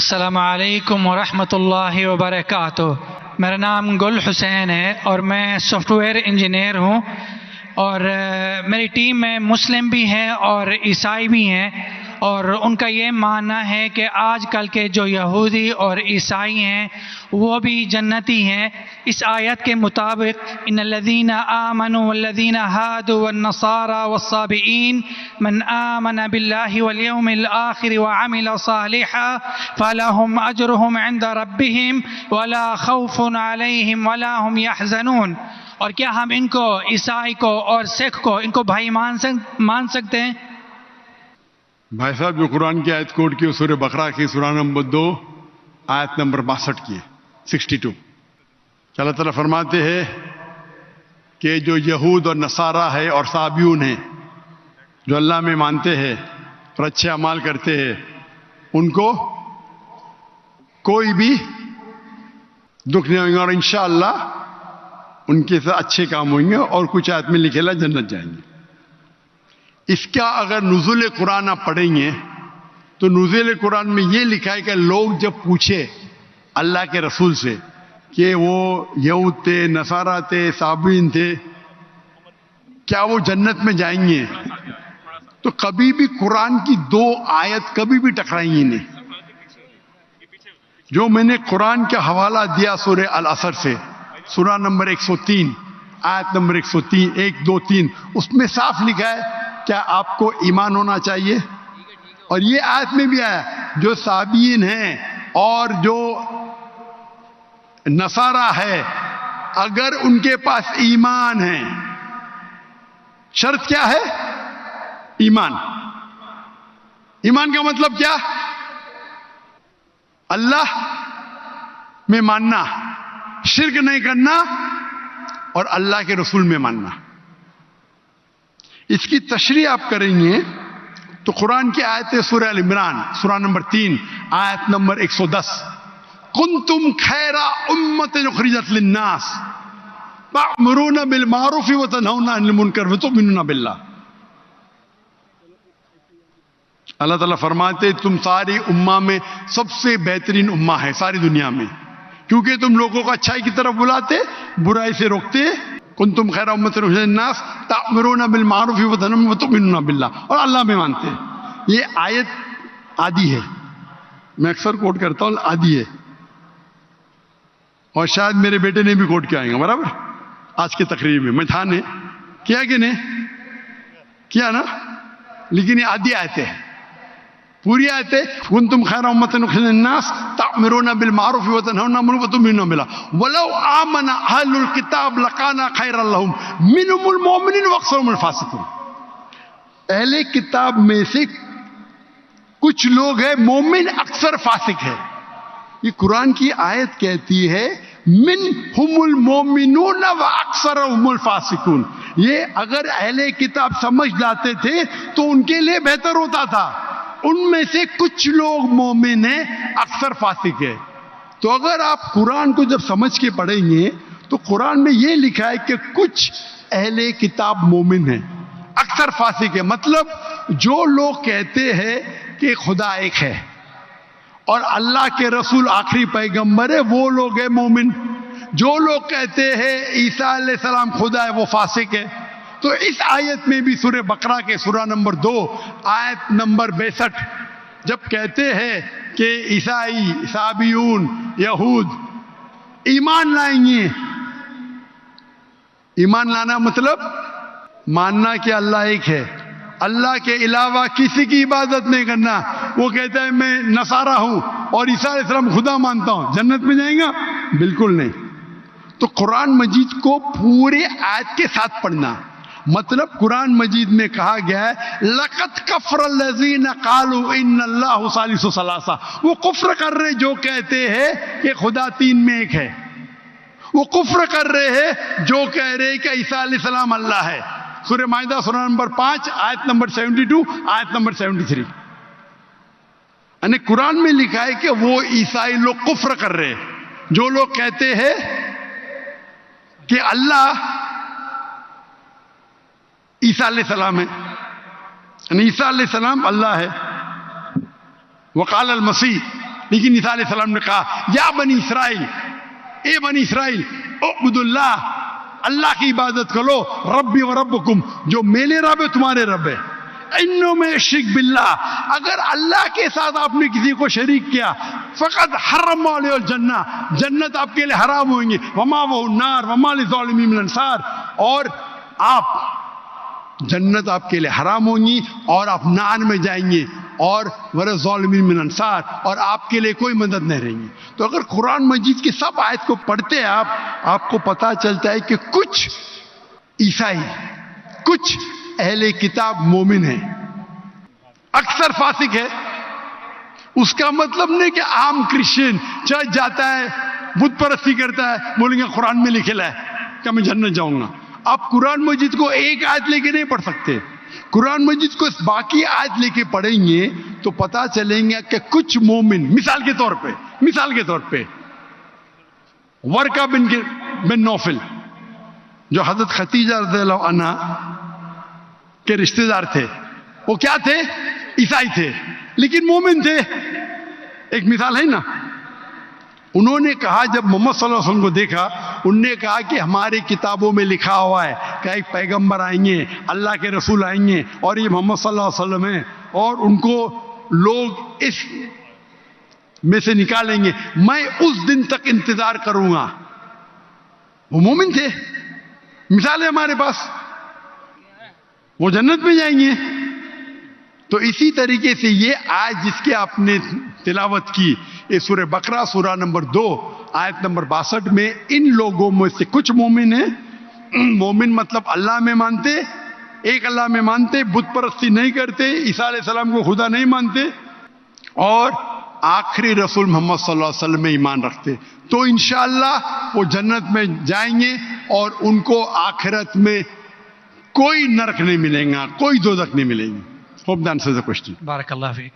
السلام علیکم ورحمۃ اللہ وبرکاتہ۔ میرا نام گل حسین ہے اور میں سافٹ ویئر انجینئر ہوں، اور میری ٹیم میں مسلم بھی ہیں اور عیسائی بھی ہیں، اور ان کا یہ ماننا ہے کہ آج کل کے جو یہودی اور عیسائی ہیں وہ بھی جنتی ہیں۔ اس آیت کے مطابق ان الذین آمنوا والذین ہادوا والنصارى والصابئین من آمن باللہ والیوم الآخر وعمل صالحا فلہم اجرہم عند ربہم ولا خوف علیہم ولا ہم یحزنون۔ اور کیا ہم ان کو، عیسائی کو اور سکھ کو، ان کو بھائی مان سکتے ہیں؟ بھائی صاحب جو قرآن کی آیت کوٹ کی سورہ بقرہ کی سورہ نمبر 2 آیت نمبر 62 کی 62 کہ اللہ تعالیٰ فرماتے ہیں کہ جو یہود اور نصارہ ہے اور صابیون ہیں، جو اللہ میں مانتے ہیں اور اچھے اعمال کرتے ہیں، ان کو کوئی بھی دکھ نہیں ہوگا، اور انشاءاللہ ان کے ساتھ اچھے کام ہوئیں گے، اور کچھ آیت میں لکھے جنت جائیں گے۔ اس کا اگر نزول قرآن آپ پڑھیں گے تو نزول قرآن میں یہ لکھا ہے کہ لوگ جب پوچھے اللہ کے رسول سے کہ وہ یہود تھے، نصارہ تھے، صابئین تھے، کیا وہ جنت میں جائیں گے، تو کبھی بھی قرآن کی 2 آیت کبھی بھی ٹکرائیں گی نہیں۔ جو میں نے قرآن کا حوالہ دیا سورہ العصر سے، سورہ نمبر 103 آیت نمبر 103 1 2 3، اس میں صاف لکھا ہے کیا آپ کو ایمان ہونا چاہیے، اور یہ آیت میں بھی آیا جو صابئین ہیں اور جو نصارہ ہے اگر ان کے پاس ایمان ہے، شرط کیا ہے؟ ایمان۔ ایمان کا مطلب کیا؟ اللہ میں ماننا، شرک نہیں کرنا، اور اللہ کے رسول میں ماننا۔ اس کی تشریح آپ کریں گے تو قرآن کی آیت سورہ ال عمران سورہ نمبر 3 آیت نمبر 110 کنتم خیر امۃ اخرجت للناس تأمرون بالمعروف وتنہون عن المنکر وتؤمنون باللہ۔ اللہ تعالیٰ فرماتے تم ساری امہ میں سب سے بہترین امہ ہے ساری دنیا میں، کیونکہ تم لوگوں کو اچھائی کی طرف بلاتے، برائی سے روکتے۔ کنتم خیر امۃ اخرجت للناس تأمرون بالمعروف وتؤمنون باللہ، اور اللہ میں مانتے۔ یہ آیت آدھی ہے، میں اکثر کوٹ کرتا ہوں، آدھی ہے، اور شاید میرے بیٹے نے بھی کوٹ کیا آئیں گا برابر آج کی تقریر میں تھا نے کیا کہ نہیں کیا نا، لیکن یہ آدھی آیت ہے، پوری آیت ہے کنتم خیر امۃ اخرجت للناس تأمرون بالمعروف وتنہون عن المنکر وتؤمنون باللہ ولو آمن اہل الکتاب لکان خیرا لہم منہم المؤمنون واکثرہم الفاسقون۔ اہل کتاب میں سے کچھ لوگ ہیں مومن، اکثر فاسق ہے۔ یہ قرآن کی آیت کہتی ہے منہم المؤمنون واکثرہم الفاسقون۔ یہ اگر اہل کتاب سمجھ لاتے تھے تو ان کے لیے بہتر ہوتا تھا، ان میں سے کچھ لوگ مومن ہیں، اکثر فاسق ہے۔ تو اگر آپ قرآن کو جب سمجھ کے پڑھیں گے تو قرآن میں یہ لکھا ہے کہ کچھ اہل کتاب مومن ہیں، اکثر فاسق ہے۔ مطلب جو لوگ کہتے ہیں کہ خدا ایک ہے اور اللہ کے رسول آخری پیغمبر ہے، وہ لوگ ہیں مومن۔ جو لوگ کہتے ہیں عیسیٰ علیہ السلام خدا ہے، وہ فاسق ہے۔ تو اس آیت میں بھی سورہ بقرہ کے سورہ نمبر 2 آیت نمبر 62 جب کہتے ہیں کہ عیسائی، صابئون، یہود ایمان لائیں گے، ایمان لانا مطلب ماننا کہ اللہ ایک ہے، اللہ کے علاوہ کسی کی عبادت نہیں کرنا۔ وہ کہتا ہے میں نصارہ ہوں اور عیسیٰ علیہ السلام خدا مانتا ہوں، جنت میں جائیں گا؟ بالکل نہیں۔ تو قرآن مجید کو پورے آیت کے ساتھ پڑھنا، مطلب قرآن مجید میں کہا گیا ہے لَقَدْ كَفَرَ الَّذِينَ قَالُوا إِنَّ اللَّهُ ثَالِثُ ثَلَاثَةٍ۔ وہ کفر کر رہے جو کہتے ہیں کہ خدا 3 میں ایک ہے، وہ کفر کر رہے ہیں جو کہہ رہے کہ عیسیٰ علیہ السلام اللہ ہے۔ سورہ مائدہ سورہ نمبر 5 آیت نمبر 72 آیت نمبر 73۔ یعنی قرآن میں لکھا ہے کہ وہ عیسائی لوگ کفر کر رہے ہیں جو لوگ کہتے ہیں کہ اللہ عیسیٰ علیہ السلام ہے، یعنی عیسیٰ علیہ السلام اللہ ہے۔ وقال المسیح لیکن عیسیٰ علیہ السلام نے کہا یا بنی اسرائیل، اے بنی اسرائیل، اعبدوا اللہ، اللہ کی عبادت کرو، ربی و ربکم، جو میرے رب ہے تمہارے رب ہے، انہوں میں شرک باللہ، اگر اللہ کے ساتھ آپ نے کسی کو شریک کیا، فقط حرم علیہ الجنہ، جنت آپ کے لیے حرام ہوئیں گے، وما وہ النار وما للظالمین من انصار، اور آپ جنت آپ کے لیے حرام ہوں گی اور آپ نار میں جائیں گے، اور ظالمین من انصار، اور آپ کے لیے کوئی مدد نہیں رہیں گی۔ تو اگر قرآن مجید کی سب آیت کو پڑھتے ہیں آپ کو پتہ چلتا ہے کہ کچھ عیسائی، کچھ اہل کتاب مومن ہیں، اکثر فاسق ہے۔ اس کا مطلب نہیں کہ عام کرسچن چرچ جاتا ہے، بت پرستی کرتا ہے، بولیں گے قرآن میں لکھا ہے کہ میں جنت جاؤں گا۔ آپ قرآن مجید کو ایک آیت لے کے نہیں پڑھ سکتے، قرآن مجید کو باقی آیت لے کے پڑھیں گے تو پتا چلیں گے کہ کچھ مومن، مثال کے طور پہ ورقہ بن نوفل جو حضرت خدیجہ رضی اللہ عنہ کے رشتہ دار تھے، وہ کیا تھے؟ عیسائی تھے لیکن مومن تھے۔ ایک مثال ہے نا، انہوں نے کہا جب محمد صلی اللہ علیہ وسلم کو دیکھا، انہوں نے کہا کہ ہماری کتابوں میں لکھا ہوا ہے کہ ایک پیغمبر آئیں گے، اللہ کے رسول آئیں گے، اور یہ محمد صلی اللہ علیہ وسلم ہیں، اور ان کو لوگ اس میں سے نکالیں گے، میں اس دن تک انتظار کروں گا۔ وہ مومن تھے، مثال ہے ہمارے پاس، وہ جنت میں جائیں گے۔ تو اسی طریقے سے یہ آیت جس کے آپ نے تلاوت کی، یہ سورہ بقرہ سورہ نمبر 2 آیت نمبر 62 میں ان لوگوں میں سے کچھ مومن ہیں۔ مومن مطلب اللہ میں مانتے، ایک اللہ میں مانتے، بت پرستی نہیں کرتے، عیسیٰ علیہ السلام کو خدا نہیں مانتے، اور آخری رسول محمد صلی اللہ علیہ وسلم میں ایمان رکھتے، تو انشاءاللہ وہ جنت میں جائیں گے، اور ان کو آخرت میں کوئی نرک نہیں ملے گا، کوئی دوزخ نہیں ملے گی۔ Hope that answers the question. بارک اللہ فیک۔